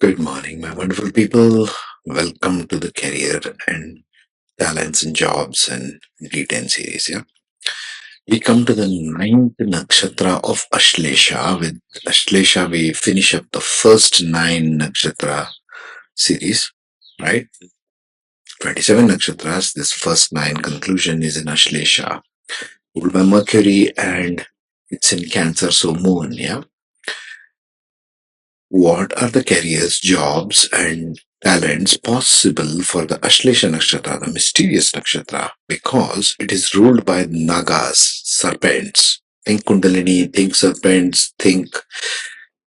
Good morning, my wonderful people. Welcome to the Career and Talents and Jobs and D10 series. Yeah, we come to the ninth nakshatra of Ashlesha. With Ashlesha, we finish up the first nine nakshatra series, right? 27 nakshatras. This first nine conclusion is in Ashlesha, ruled by Mercury, and it's in Cancer, so Moon. Yeah, what are the careers, jobs, and talents possible for the Ashlesha Nakshatra, the mysterious nakshatra, because it is ruled by Nagas, serpents. Think Kundalini, think serpents, think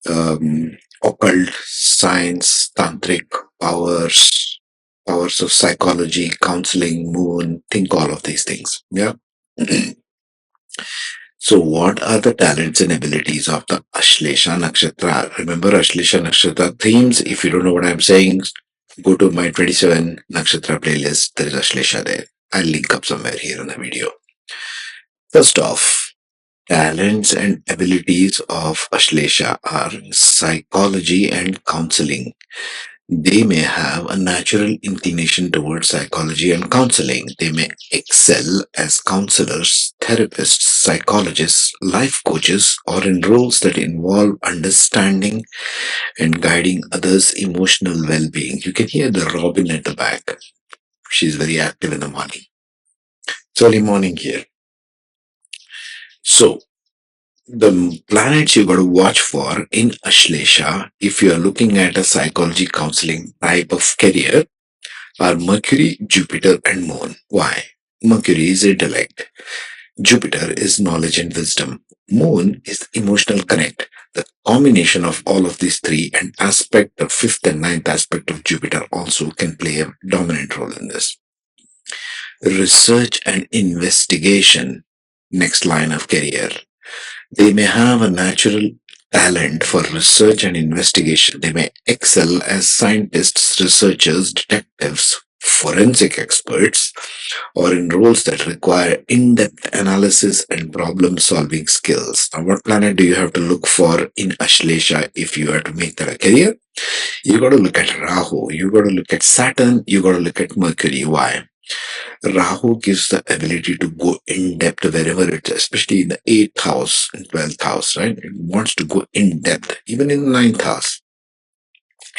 occult, science, tantric, powers, powers of psychology, counseling, moon, think all of these things. Yeah. So, what are the talents and abilities of the Ashlesha Nakshatra? Remember Ashlesha Nakshatra themes? If you don't know what I'm saying, go to my 27 Nakshatra playlist. There is Ashlesha there. I'll link up somewhere here in the video. First off, talents and abilities of Ashlesha are psychology and counseling. They may have a natural inclination towards psychology and counseling. They may excel as counselors, therapists, psychologists, life coaches, or in roles that involve understanding and guiding others' emotional well being. You can hear the robin at the back. She's very active in the morning. It's early morning here. So, the planets you got to watch for in Ashlesha, if you are looking at a psychology counseling type of career, are Mercury, Jupiter, and Moon. Why? Mercury is intellect. Jupiter is knowledge and wisdom. Moon is emotional connect. The combination of all of these three and aspect of fifth and ninth aspect of Jupiter also can play a dominant role in this. Research and investigation. Next line of career. They may have a natural talent for research and investigation. They may excel as scientists, researchers, detectives, forensic experts, or in roles that require in depth analysis and problem solving skills. Now, what planet do you have to look for in Ashlesha if you are to make that a career? You got to look at Rahu, you got to look at Saturn, you got to look at Mercury. Why? Rahu gives the ability to go in depth wherever it is, especially in the 8th house and 12th house, right? It wants to go in depth, even in the ninth house.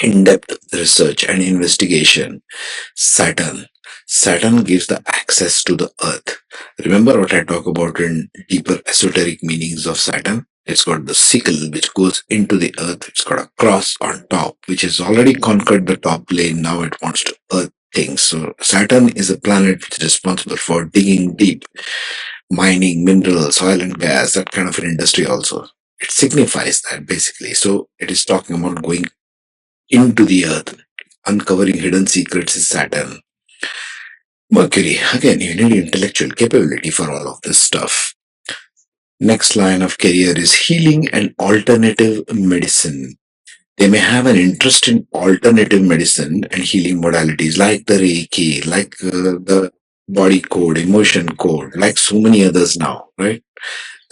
In depth research and investigation. Saturn. Saturn gives the access to the earth. Remember what I talk about in deeper esoteric meanings of Saturn? It's got the sickle which goes into the earth. It's got a cross on top, which has already conquered the top plane. Now it wants to earth things. So Saturn is a planet which is responsible for digging deep, mining minerals, oil and gas, that kind of an industry also. It signifies that basically. So it is talking about going into the earth, uncovering hidden secrets is Saturn. Mercury, again, you need intellectual capability for all of this stuff. Next line of career is healing and alternative medicine. They may have an interest in alternative medicine and healing modalities like the Reiki, like the body code, emotion code, like so many others now, right?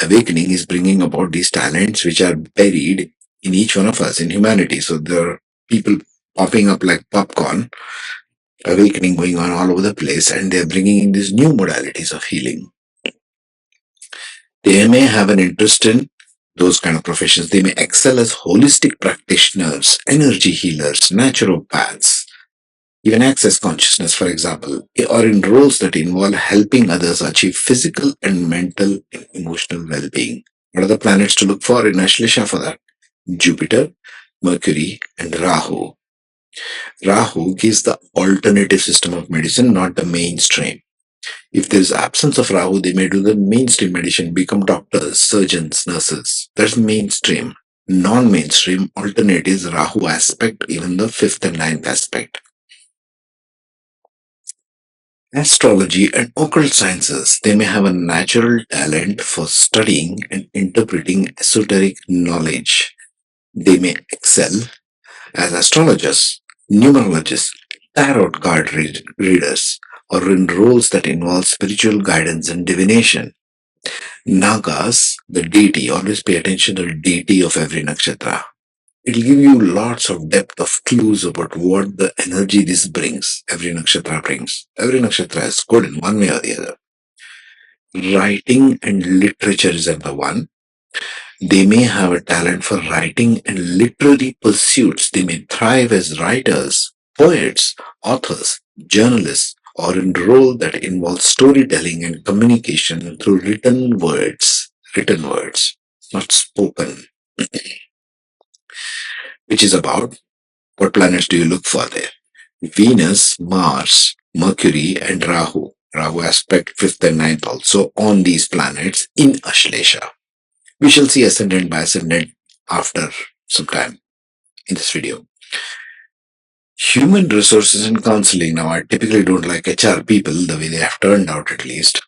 Awakening is bringing about these talents which are buried in each one of us in humanity. So there are people popping up like popcorn, awakening going on all over the place, and they're bringing in these new modalities of healing. They may have an interest in those kind of professions. They may excel as holistic practitioners, energy healers, naturopaths, even access consciousness, for example, or in roles that involve helping others achieve physical and mental and emotional well being. What are the planets to look for in Ashlesha for that? Jupiter, Mercury, and Rahu. Rahu gives the alternative system of medicine, not the mainstream. If there is absence of Rahu, they may do the mainstream medicine, become doctors, surgeons, nurses. That's mainstream. Non-mainstream alternate is Rahu aspect, even the fifth and ninth aspect. Astrology and occult sciences, they may have a natural talent for studying and interpreting esoteric knowledge. They may excel as astrologers, numerologists, tarot card readers, or in roles that involve spiritual guidance and divination. Nagas, the deity, always pay attention to the deity of every nakshatra. It'll give you lots of depth of clues about what the energy this brings. Every nakshatra brings. Every nakshatra is good in one way or the other. Writing and literature is another one. They may have a talent for writing and literary pursuits. They may thrive as writers, poets, authors, journalists, or in role that involves storytelling and communication through written words, not spoken, which is about what planets do you look for there? Venus, Mars, Mercury, and Rahu. Rahu aspect 5th and ninth also on these planets in Ashlesha. We shall see ascendant by ascendant after some time in this video. Human resources and counseling. Now, I typically don't like HR people, the way they have turned out at least,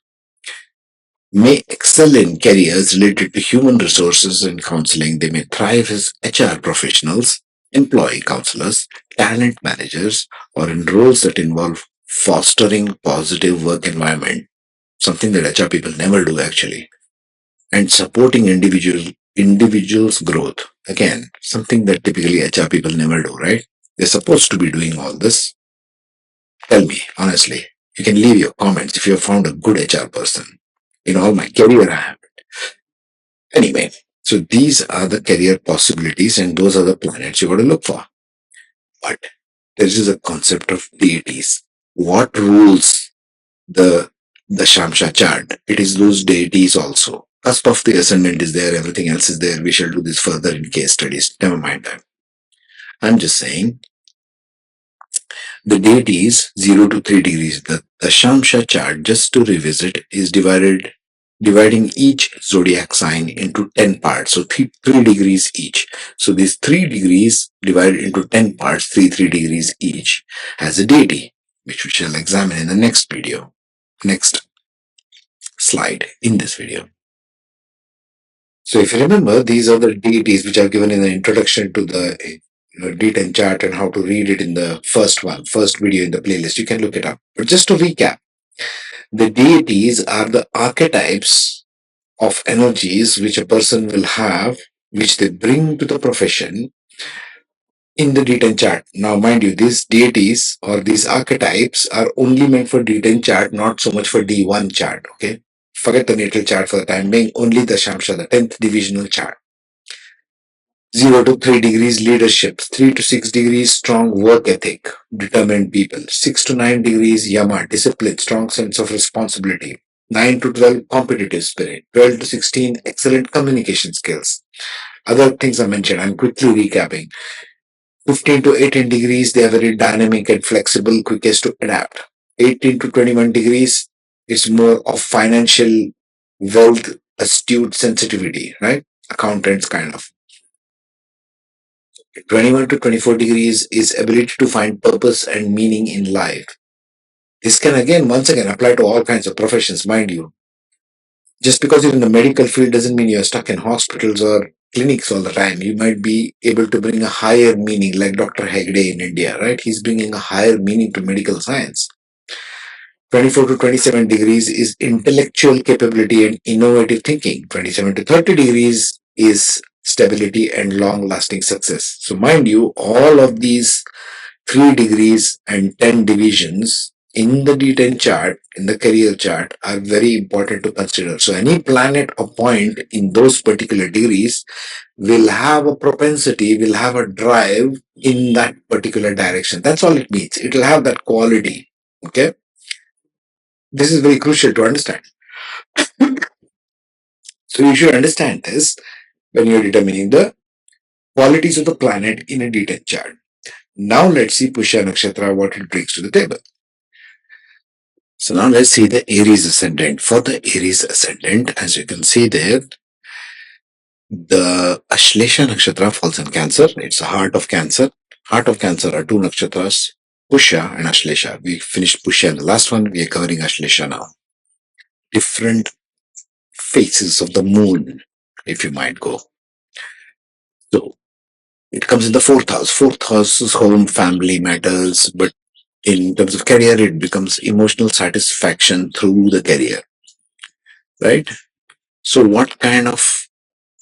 may excel in careers related to human resources and counseling. They may thrive as HR professionals, employee counselors, talent managers, or in roles that involve fostering positive work environment, something that HR people never do actually, and supporting individuals' growth. Again, something that typically HR people never do, right? They're supposed to be doing all this. Tell me, honestly. You can leave your comments if you have found a good HR person. In all my career, I have. Anyway, so these are the career possibilities and those are the planets you got to look for. But there is a concept of deities. What rules the Shamsha chart? It is those deities also. Cusp of the ascendant is there, everything else is there. We shall do this further in case studies. Never mind that. I'm just saying the deities 0 to 3 degrees. The Shamsha chart, just to revisit, is dividing each zodiac sign into 10 parts. So 3 degrees each. So these 3 degrees divided into 10 parts, 3 degrees each, has a deity, which we shall examine in the next video, next slide in this video. So if you remember, these are the deities which are given in the introduction to the D10 chart and how to read it in the first video in the playlist. You can look it up. But just to recap, the deities are the archetypes of energies which a person will have, which they bring to the profession in the D10 chart. Now, mind you, these deities or these archetypes are only meant for D10 chart, not so much for D1 chart. Okay, forget the natal chart for the time being. Only the Shamsha, the 10th divisional chart. 0 to 3 degrees leadership, 3 to 6 degrees strong work ethic, determined people, 6 to 9 degrees Yama, discipline, strong sense of responsibility, 9 to 12 competitive spirit, 12 to 16 excellent communication skills. Other things I mentioned, I'm quickly recapping. 15 to 18 degrees, they are very dynamic and flexible, quickest to adapt. 18 to 21 degrees, it's more of financial wealth, astute sensitivity, right? Accountants kind of. 21 to 24 degrees is ability to find purpose and meaning in life. This can once again apply to all kinds of professions, mind you. Just because you're in the medical field doesn't mean you're stuck in hospitals or clinics all the time. You might be able to bring a higher meaning, like Dr. Hegde in India, right? He's bringing a higher meaning to medical science. 24 to 27 degrees is intellectual capability and innovative thinking. 27 to 30 degrees is stability and long-lasting success. So mind you, all of these 3 degrees and 10 divisions in the D10 chart, in the career chart, are very important to consider. So any planet or point in those particular degrees will have a propensity, will have a drive in that particular direction. That's all it means. It will have that quality. Okay? This is very crucial to understand. So you should understand this when you're determining the qualities of the planet in a D10 chart. Now let's see Pushya Nakshatra, what it brings to the table. So now let's see the Aries ascendant. For the Aries ascendant, as you can see there, the Ashlesha Nakshatra falls in Cancer. It's the heart of Cancer. Heart of Cancer are 2 nakshatras, Pushya and Ashlesha. We finished Pushya in the last one. We are covering Ashlesha now. Different phases of the moon, if you might go. So it comes in the 4th house. 4th house is home, family matters, but in terms of career, it becomes emotional satisfaction through the career, right? So what kind of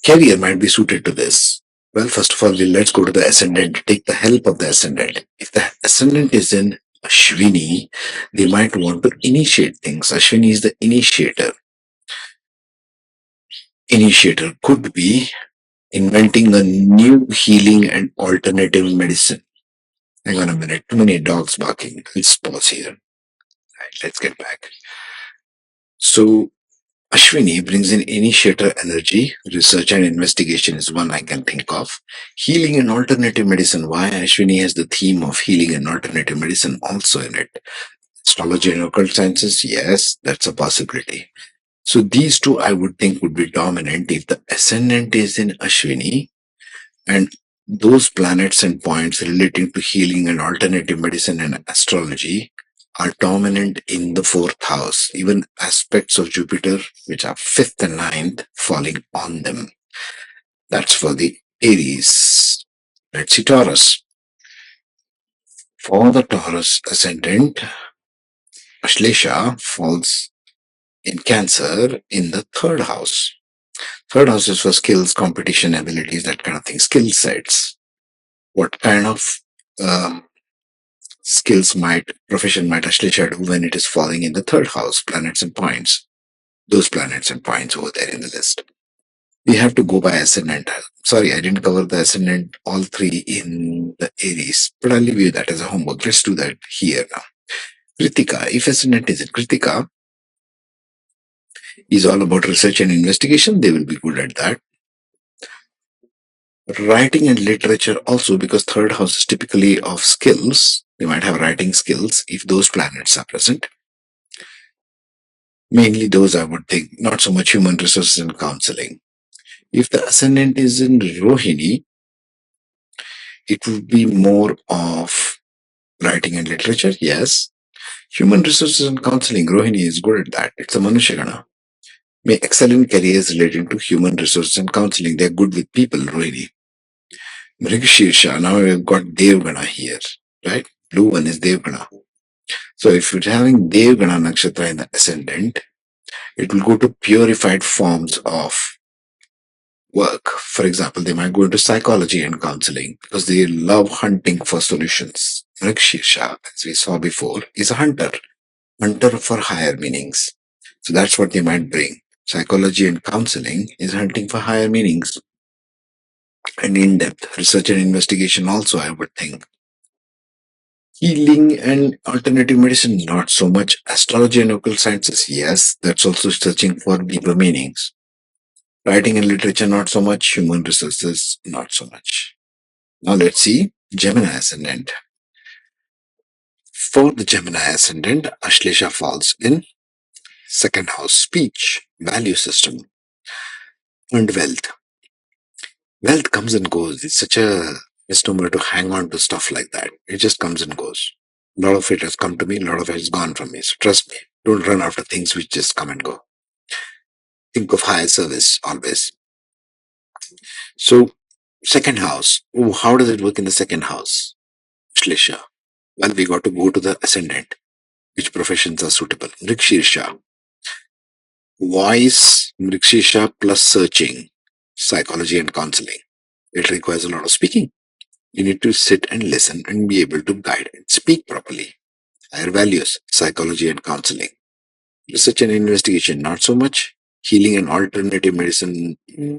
career might be suited to this? Well, first of all, let's go to the ascendant. Take the help of the ascendant. If the ascendant is in Ashwini, they might want to initiate things. Ashwini is the initiator. Initiator could be inventing a new healing and alternative medicine. Hang on a minute. Too many dogs barking. Let's pause here. Right, let's get back. So, Ashwini brings in initiator energy. Research and investigation is one I can think of. Healing and alternative medicine. Why Ashwini has the theme of healing and alternative medicine also in it. Astrology and occult sciences. Yes, that's a possibility. So these two I would think would be dominant if the ascendant is in Ashwini and those planets and points relating to healing and alternative medicine and astrology are dominant in the fourth house, even aspects of Jupiter, which are fifth and ninth, falling on them. That's for the Aries. Let's see Taurus. For the Taurus ascendant, Ashlesha falls in Cancer in the third house. Third house is for skills, competition, abilities, that kind of thing, skill sets. What kind of um, profession might Ashlesha do when it is falling in the third house, planets and points? Those planets and points over there in the list. We have to go by ascendant. Sorry, I didn't cover the ascendant, all three in the Aries, but I'll leave you that as a homework. Let's do that here now. Kritika, if ascendant is in Kritika, is all about research and investigation. They will be good at that. Writing and literature also, because third house is typically of skills. They might have writing skills if those planets are present. Mainly those I would think, not so much human resources and counseling. If the ascendant is in Rohini, it would be more of writing and literature, yes. Human resources and counseling, Rohini is good at that. It's a Manushagana. May excel in careers relating to human resources and counseling. They're good with people, Rohini. Mrigashirsha, now we've got Devgana here, right? Blue one is Devgana. So if you're having Devgana Nakshatra in the ascendant, it will go to purified forms of work. For example, they might go into psychology and counseling because they love hunting for solutions. Mrigashirsha, as we saw before, is a hunter for higher meanings. So that's what they might bring. Psychology and counseling is hunting for higher meanings and in-depth research and investigation also, I would think. Healing and alternative medicine, not so much. Astrology and occult sciences, yes, that's also searching for deeper meanings. Writing and literature, not so much. Human resources, not so much. Now let's see Gemini ascendant. For the Gemini ascendant, Ashlesha falls in second house, speech, value system, and wealth. Wealth comes and goes. It's such a misnomer to hang on to stuff like that. It just comes and goes. A lot of it has come to me, a lot of it has gone from me. So trust me, don't run after things which just come and go. Think of higher service always. So, second house. Oh, how does it work in the second house? Shlisha. Well, we got to go to the ascendant. Which professions are suitable? Mrikshirsha. Voice, Mrikshirsha plus searching, psychology and counseling. It requires a lot of speaking. You need to sit and listen and be able to guide and speak properly. Higher values, psychology and counseling. Research and investigation, not so much. Healing and alternative medicine,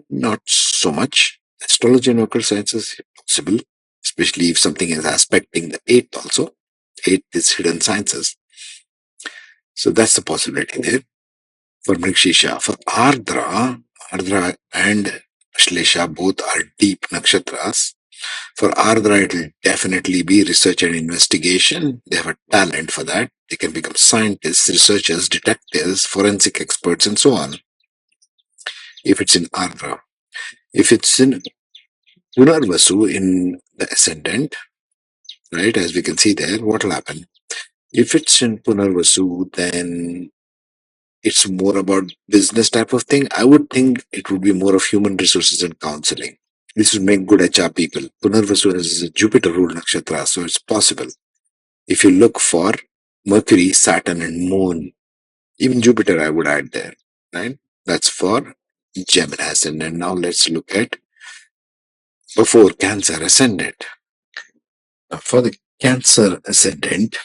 not so much. Astrology and occult sciences, possible, especially if something is aspecting the eighth also. Eighth is hidden sciences. So that's the possibility there for Mrikshisha. For Ardra and Ashlesha both are deep nakshatras. For Ardra, it will definitely be research and investigation. They have a talent for that. They can become scientists, researchers, detectives, forensic experts, and so on. If it's in Ardra. If it's in Punarvasu in the ascendant, right, as we can see there, what will happen? If it's in Punarvasu, then it's more about business type of thing. I would think it would be more of human resources and counseling. This would make good HR people. Punarvasu is a Jupiter ruled nakshatra, so it's possible. If you look for Mercury, Saturn, and Moon, even Jupiter, I would add there, right? That's for Gemini ascendant. Now let's look at before Cancer ascendant. Now, for the Cancer ascendant,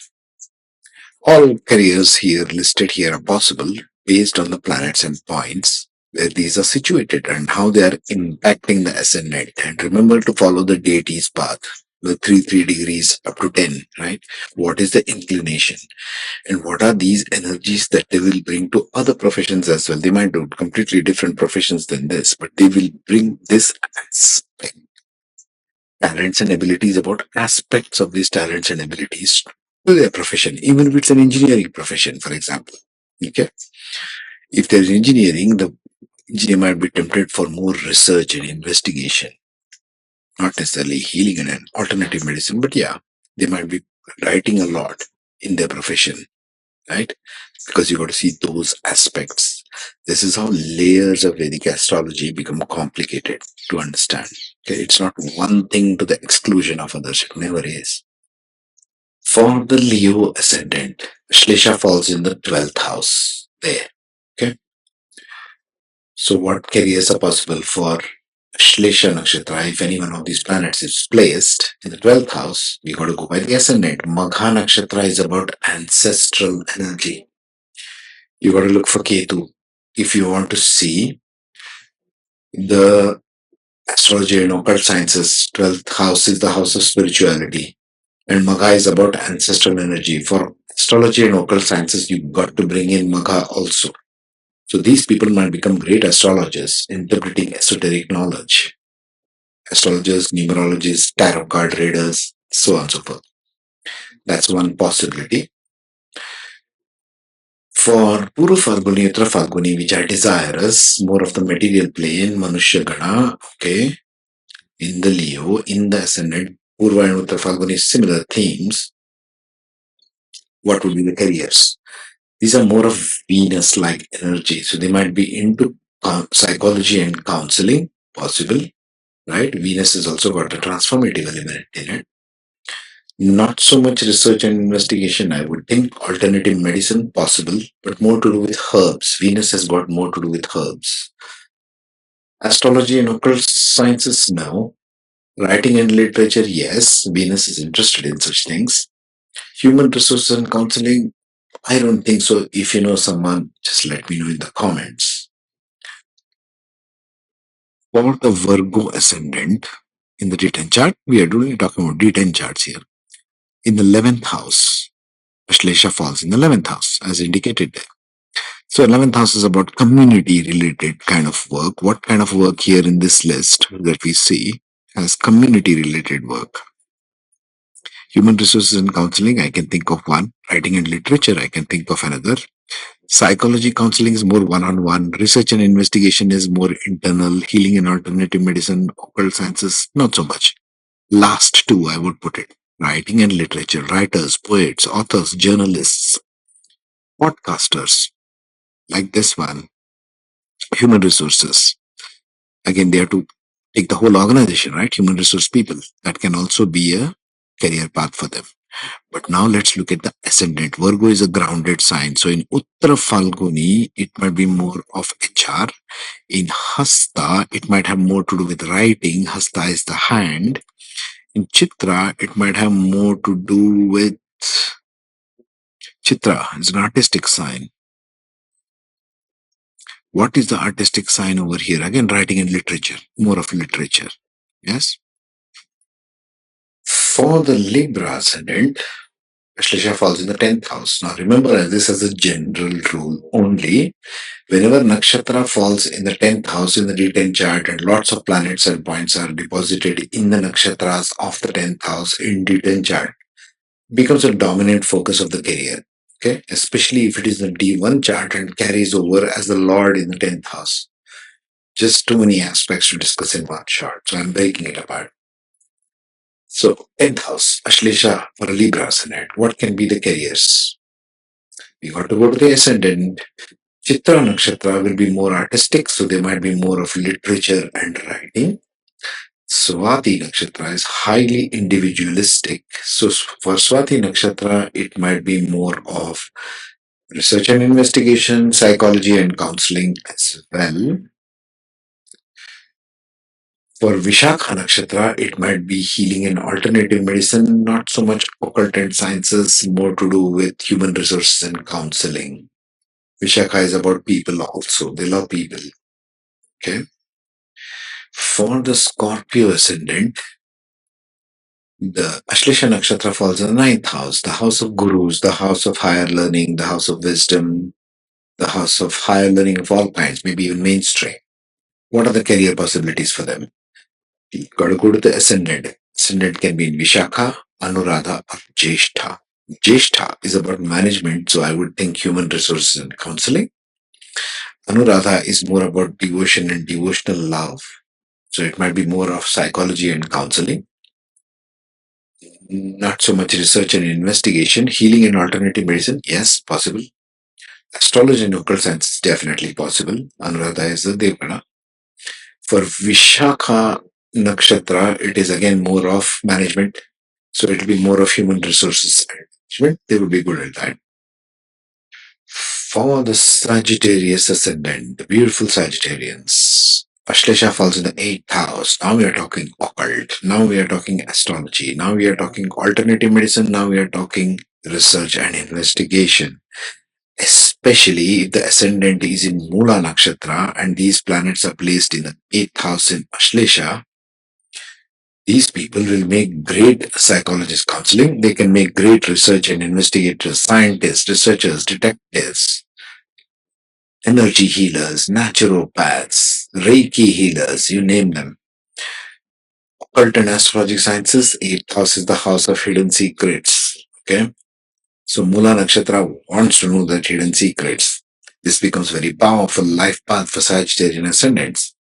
all careers here listed here are possible based on the planets and points where these are situated and how they are impacting the ascendant. And remember to follow the deity's path, the 3 degrees up to 10, right? What is the inclination? And what are these energies that they will bring to other professions as well? They might do completely different professions than this, but they will bring this aspect, talents and abilities, about aspects of these talents and abilities to their profession, even if it's an engineering profession, for example. Okay. If there's engineering, the engineer might be tempted for more research and investigation, not necessarily healing and an alternative medicine, but yeah, they might be writing a lot in their profession, right? Because you got to see those aspects. This is how layers of Vedic astrology become complicated to understand. Okay, it's not one thing to the exclusion of others. It never is. For the Leo ascendant, Shlesha falls in the 12th house there. Okay. So what careers are possible for Ashlesha Nakshatra? If any one of these planets is placed in the 12th house, we got to go by the ascendant. Magha Nakshatra is about ancestral energy. You got to look for Ketu. If you want to see the astrology and occult sciences, 12th house is the house of spirituality. And Magha is about ancestral energy. For astrology and occult sciences, you got to bring in Magha also. So these people might become great astrologers, interpreting esoteric knowledge. Astrologers, numerologists, tarot card readers, so on and so forth. That's one possibility. For Puru Falguni, Uttara Falguni, which are desirous, more of the material plane, Manushya Gana, okay, in the Leo, in the ascendant, Purva and Uttara Falguni, similar themes. What would be the careers? These are more of Venus like energy. So they might be into psychology and counseling, possible, right? Venus has also got a transformative element in it. Not so much research and investigation, I would think. Alternative medicine, possible, but more to do with herbs. Venus has got more to do with herbs. Astrology and occult sciences, no. Writing and literature, yes. Venus is interested in such things. Human resources and counseling, I don't think so. If you know someone, just let me know in the comments. For the Virgo ascendant in the D10 chart, we are only talking about D10 charts here. In the 11th house, Ashlesha falls in the 11th house, as indicated there. So 11th house is about community related kind of work. What kind of work here in this list that we see has community related work? Human resources and counseling, I can think of one. Writing and literature, I can think of another. Psychology counseling is more one-on-one. Research and investigation is more internal. Healing and alternative medicine, occult sciences, not so much. Last two, I would put it. Writing and literature, writers, poets, authors, journalists, podcasters, like this one. Human resources. Again, they have to take the whole organization, right? Human resource people. That can also be a career path for them. But now let's look at the ascendant. Virgo is a grounded sign. So in Uttara Falguni, it might be more of HR. In Hasta, it might have more to do with writing. Hasta is the hand. In Chitra, it might have more to do with Chitra. It's an artistic sign. What is the artistic sign over here? Again, writing and literature. More of literature. Yes. For the Libra ascendant, Ashlesha falls in the 10th house. Now remember this as a general rule only. Whenever nakshatra falls in the 10th house in the D10 chart and lots of planets and points are deposited in the nakshatras of the 10th house in D10 chart, becomes a dominant focus of the career. Okay, especially if it is the D1 chart and carries over as the Lord in the 10th house. Just too many aspects to discuss in one shot, so I'm breaking it apart. So, 10th house, Ashlesha for a Libra ascendant. What can be the careers? We got to go to the ascendant. Chitra Nakshatra will be more artistic, so there might be more of literature and writing. Swati Nakshatra is highly individualistic. So for Swati Nakshatra, it might be more of research and investigation, psychology and counseling as well. For Vishakha Nakshatra, it might be healing and alternative medicine, not so much occult and sciences, more to do with human resources and counseling. Vishakha is about people also. They love people. Okay. For the Scorpio ascendant, the Ashlesha Nakshatra falls in the ninth house, the house of gurus, the house of higher learning, the house of wisdom, the house of higher learning of all kinds, maybe even mainstream. What are the career possibilities for them? You got to go to the ascendant. Ascendant can be in Vishakha, Anuradha, or Jyeshtha. Jyeshtha is about management, so I would think human resources and counseling. Anuradha is more about devotion and devotional love, so it might be more of psychology and counseling. Not so much research and investigation. Healing and alternative medicine, yes, possible. Astrology and occult science is definitely possible. Anuradha is the Devgana. For Vishakha Nakshatra, it is again more of management. So it will be more of human resources management. They will be good at that. For the Sagittarius ascendant, the beautiful Sagittarians, Ashlesha falls in the eighth house. Now we are talking occult. Now we are talking astrology. Now we are talking alternative medicine. Now we are talking research and investigation. Especially if the ascendant is in Mula Nakshatra and these planets are placed in the eighth house in Ashlesha, these people will make great psychologist counseling. They can make great research and investigators, scientists, researchers, detectives, energy healers, naturopaths, Reiki healers, you name them. Occult and astrology sciences, eighth house is the house of hidden secrets. Okay. So Mula Nakshatra wants to know that hidden secrets. This becomes very powerful life path for Sagittarian ascendants.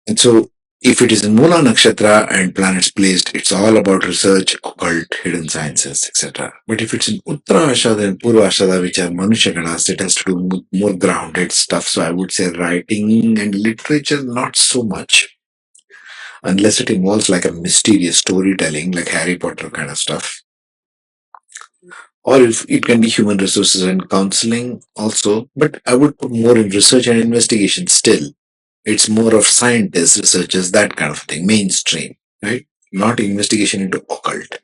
And so if it is in Mula Nakshatra and planets placed, it's all about research, occult, hidden sciences, etc. But if it's in Uttara Ashada and Purva Ashada, which are Manusha Ganas, it has to do with more grounded stuff. So I would say writing and literature, not so much, unless it involves like a mysterious storytelling, like Harry Potter kind of stuff. Or if it can be human resources and counseling also, but I would put more in research and investigation still. It's more of scientists, researchers, that kind of thing, mainstream, right? Not investigation into occult.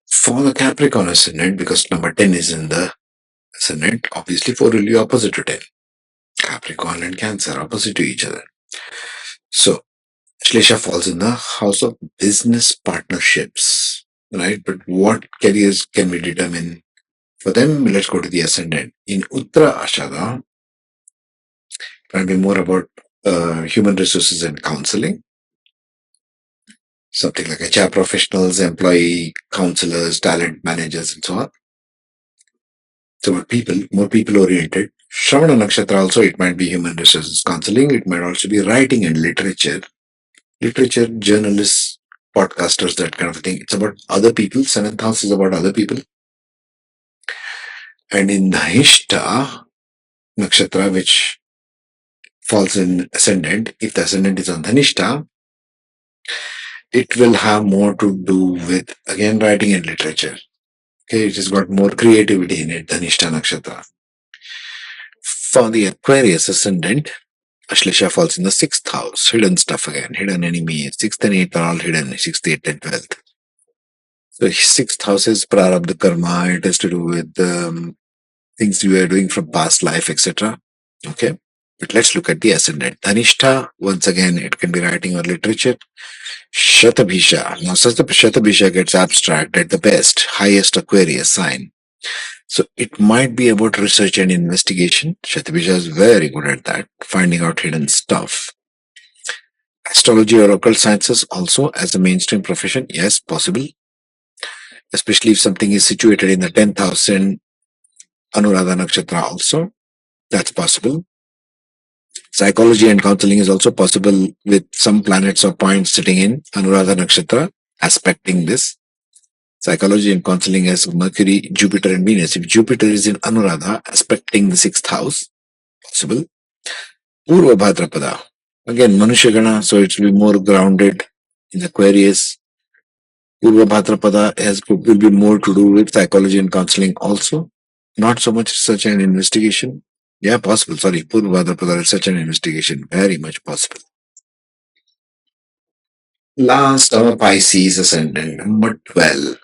For the Capricorn ascendant, because number 10 is in the ascendant, obviously 4 will be opposite to 10. Capricorn and Cancer opposite to each other. So, Shlesha falls in the house of business partnerships, right? But what careers can we determine for them? Let's go to the ascendant. In Uttara Ashada, it will be more about human resources and counseling. Something like HR professionals, employee counselors, talent managers, and so on. So more people oriented. Shravana Nakshatra also, it might be human resources counseling. It might also be writing and literature, journalists, podcasters, that kind of thing. It's about other people. Seventh house is about other people. And in Dhanishta Nakshatra, which falls in ascendant, if the ascendant is on Dhanishta, it will have more to do with, again, writing and literature. Okay, it has got more creativity in it, Dhanishta Nakshatra. For the Aquarius ascendant, Ashlesha falls in the sixth house. Hidden stuff again, hidden enemies. Sixth and eighth are all hidden. Sixth, eighth, and 12th. So sixth house is Prarabdha Karma. It has to do with things you are doing from past life, etc. Okay. But let's look at the ascendant. Dhanishta, once again, it can be writing or literature. Shatabhisha. Now, Shatabhisha gets abstract at the best, highest Aquarius sign. So it might be about research and investigation. Shatabhisha is very good at that, finding out hidden stuff. Astrology or occult sciences also as a mainstream profession, yes, possible. Especially if something is situated in the 10th house in Anuradha Nakshatra also, that's possible. Psychology and counseling is also possible with some planets or points sitting in Anuradha Nakshatra, aspecting this. Psychology and counseling as Mercury, Jupiter, and Venus. If Jupiter is in Anuradha, aspecting the sixth house, possible. Purva Bhadrapada. Again, Manushagana, so it will be more grounded in Aquarius. Purva Bhadrapada will be more to do with psychology and counseling also. Not so much research and investigation. Yeah, possible. Sorry, Purva Bhadrapada research and investigation. Very much possible. Last, our Pisces ascendant, number 12.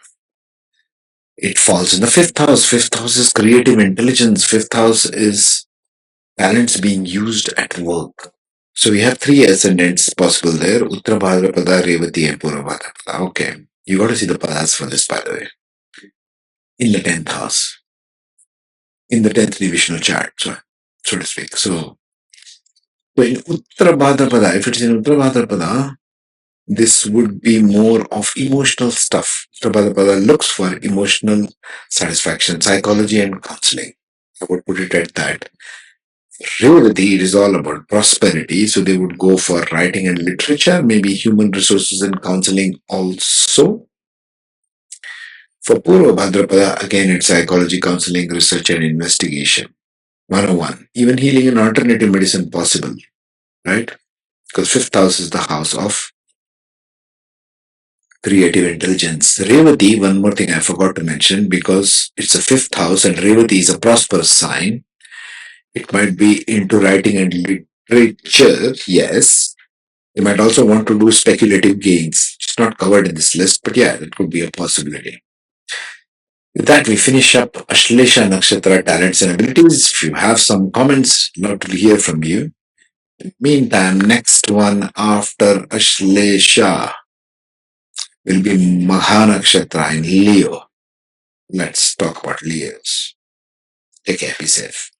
It falls in the fifth house. Fifth house is creative intelligence. Fifth house is talents being used at work. So we have three ascendants possible there: Uttara Bhadrapada, Revati, and Purva Bhadrapada. Okay. You got to see the paths for this, by the way. In the 10th house, in the 10th divisional chart, so to speak. So in Uttara Bhadrapada, if it's in Uttara Bhadrapada, this would be more of emotional stuff. Uttara Bhadrapada looks for emotional satisfaction, psychology, and counseling. I would put it at that. Revati, it is all about prosperity, so they would go for writing and literature, maybe human resources and counseling also. For Purva Bhadrapada, again, it's psychology, counseling, research, and investigation. 101. Even healing and alternative medicine possible, right? Because fifth house is the house of creative intelligence. Revati, one more thing I forgot to mention, because it's a fifth house and Revati is a prosperous sign. It might be into writing and literature, yes. You might also want to do speculative gains. It's not covered in this list, but yeah, that could be a possibility. With that, we finish up Ashlesha Nakshatra talents and abilities. If you have some comments, love to hear from you. Meantime, next one after Ashlesha will be Magha Nakshatra in Leo. Let's talk about Leos. Take care, be safe.